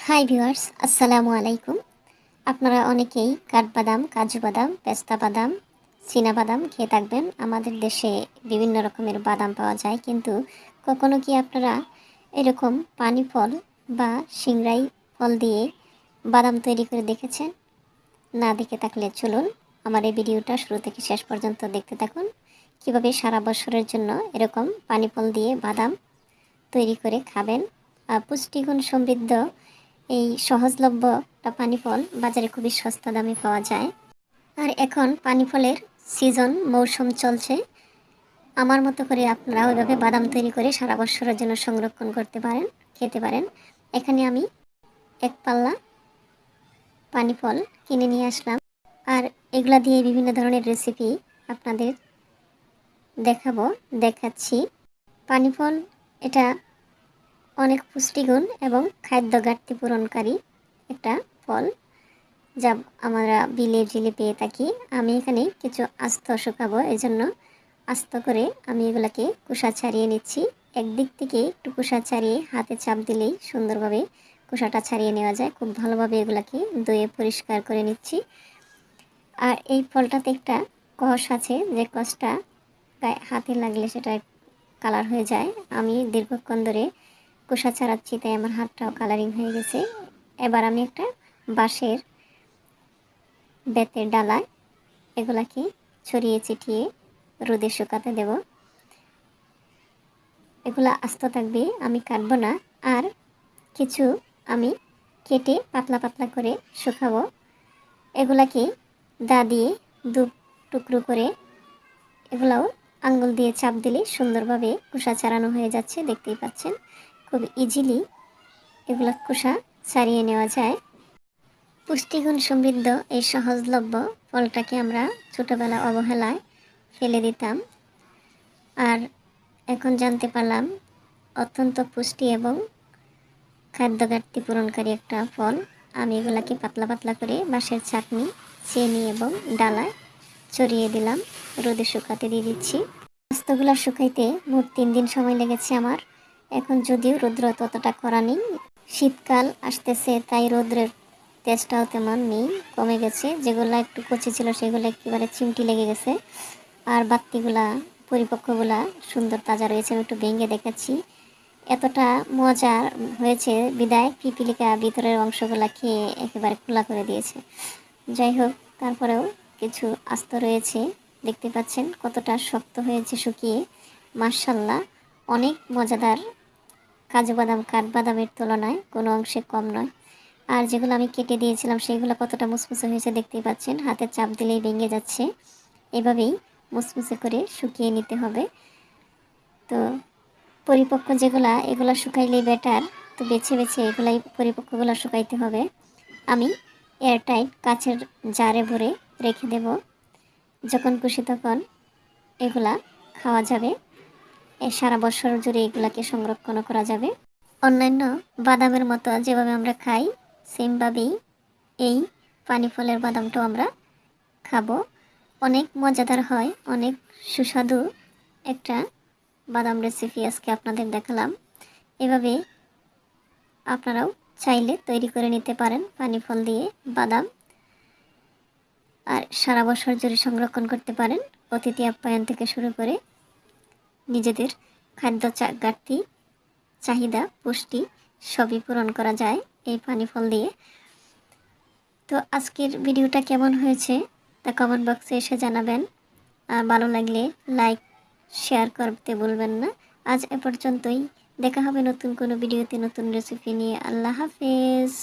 Hi viewers, আসসালামু আলাইকুম। আপনারা অনেকেই কাঠবাদাম, কাজু বাদাম, পেস্তা বাদাম, চীনা বাদাম খেয়ে থাকবেন। আমাদের দেশে বিভিন্ন রকমের বাদাম পাওয়া যায়, কিন্তু কখনো কি আপনারা এরকম পানি ফল বা সিংড়াই ফল দিয়ে বাদাম তৈরি করে দেখেছেন? না দেখে থাকলে চলুন আমার এই ভিডিওটা শুরু থেকে শেষ পর্যন্ত দেখতে থাকুন। কিভাবে সারা বছরের জন্য এরকম পানি ফল দিয়ে বাদাম তৈরি করে খাবেন। পুষ্টিগুণ সমৃদ্ধ এই সহজলভ্য পানি ফল বাজারে খুবই সস্তা দামে পাওয়া যায়। আর এখন পানি ফলের সিজন মৌসুম চলছে। আমার মতো করে আপনারা ওইভাবে বাদাম তৈরি করে সারা বছরের জন্য সংরক্ষণ করতে পারেন, খেতে পারেন। এখানে আমি এক পাল্লা পানি ফল কিনে নিয়ে আসলাম, আর এগুলা দিয়ে বিভিন্ন ধরনের রেসিপি আপনাদের দেখাচ্ছি। পানি ফল এটা অনেক পুষ্টিগুণ এবং খাদ্য ঘাটতি পূরণকারী একটা ফল, যা আমরা বিলে ঝিলে পেয়ে থাকি। আমি এখানে কিছু আস্ত শুকাবো, এই জন্য আস্ত করে আমি এগুলাকে কুসা ছাড়িয়ে নিচ্ছি। একদিক থেকে একটু কুসা ছাড়িয়ে হাতে চাপ দিলেই সুন্দরভাবে কুসাটা ছাড়িয়ে নেওয়া যায়। খুব ভালোভাবে এগুলাকে ধুয়ে পরিষ্কার করে নিচ্ছি। আর এই ফলটাতে একটা কষ আছে, যে কষটা গায়ে হাতে লাগলে সেটা কালার হয়ে যায়। আমি দীর্ঘক্ষণ ধরে কুসা ছাড়াচ্ছি, তাই আমার হাতটাও কালারিং হয়ে গেছে। এবার আমি একটা বাঁশের বেতের ডালায় এগুলাকে ছড়িয়ে ছিটিয়ে রোদে শুকাতে দেব। এগুলা আস্ত থাকবে, আমি কাটবো না। আর কিছু আমি কেটে পাতলা পাতলা করে শুকাবো। এগুলাকে দা দিয়ে দু টুকরো করে এগুলাও আঙ্গুল দিয়ে চাপ দিলে সুন্দরভাবে কুসা ছাড়ানো হয়ে যাচ্ছে। দেখতেই পাচ্ছেন, খুব ইজিলি এগুলা কুসা ছাড়িয়ে নেওয়া যায়। পুষ্টিগুণ সমৃদ্ধ এই সহজলভ্য ফলটাকে আমরা ছোটোবেলা অবহেলায় ফেলে দিতাম, আর এখন জানতে পারলাম অত্যন্ত পুষ্টি এবং খাদ্য ঘাটতি পূরণকারী একটা ফল। আমি এগুলাকে পাতলা পাতলা করে বাঁশের চাটনি, চিনি এবং ডালায় ছড়িয়ে দিলাম, রোদে শুকাতে দিয়ে দিচ্ছি। আস্তগুলা শুকাইতে মোট 3 দিন সময় লেগেছে আমার। এখন যদিও রৌদ্র ততটা করা নেই, শীতকাল আসতেছে, তাই রৌদ্রের তেজটাও তেমন নেই, কমে গেছে। যেগুলো একটু কচি ছিল সেগুলো একেবারে চিমটি লেগে গেছে, আর বাত্তিগুলা পরিপক্কগুলা সুন্দর তাজা রয়েছে। আমি একটু ভেঙে দেখাচ্ছি। এতটা মজার হয়েছে বিদায় পিপিলিকা ভিতরের অংশগুলা খেয়ে একেবারে খোলা করে দিয়েছে। যাই হোক, তারপরেও কিছু আস্ত রয়েছে। দেখতে পাচ্ছেন কতটা শক্ত হয়েছে শুকিয়ে। মাশাআল্লাহ, অনেক মজাদার। কাজু বাদাম কাঠবাদামের তুলনায় কোনো অংশে কম নয়। আর যেগুলো আমি কেটে দিয়েছিলাম সেগুলো কতটা মুসমুসে হয়েছে দেখতেই পাচ্ছেন। হাতে চাপ দিলেই ভেঙে যাচ্ছে। এভাবেই মুসমুসে করে শুকিয়ে নিতে হবে। তো পরিপক্ক যেগুলা, এগুলা শুকাইলেই বেটার। তো বেছে বেছে এগুলাই পরিপক্কগুলো শুকাইতে হবে। আমি এয়ারটাইট কাচের জারে ভরে রেখে দেব। যখন খুশি তখন এগুলা খাওয়া যাবে। সারা বছর জুড়ে এগুলাকে সংরক্ষণ করা যাবে। অন্যান্য বাদামের মতো যেভাবে আমরা খাই, সেমভাবেই এই পানি ফলের বাদামটাও আমরা খাবো। অনেক মজাদার হয়, অনেক সুস্বাদু একটা বাদাম রেসিপি আজকে আপনাদের দেখালাম। এভাবে আপনারাও চাইলে তৈরি করে নিতে পারেন পানি ফল দিয়ে বাদাম, আর সারা বছর জুড়ে সংরক্ষণ করতে পারেন। অতিথি আপ্যায়ন থেকে শুরু করে নিজেদের খাদ্য ঘাটতি, চাহিদা, পুষ্টি সবই পূরণ করা যায় এই পানি ফল দিয়ে। তো আজকের ভিডিওটা কেমন হয়েছে তা কমেন্ট বক্সে এসে জানাবেন। আর ভালো লাগলে লাইক শেয়ার করতে ভুলবেন না। আজ এ পর্যন্তই, দেখা হবে নতুন কোনো ভিডিওতে নতুন রেসিপি নিয়ে। আল্লাহ হাফেজ।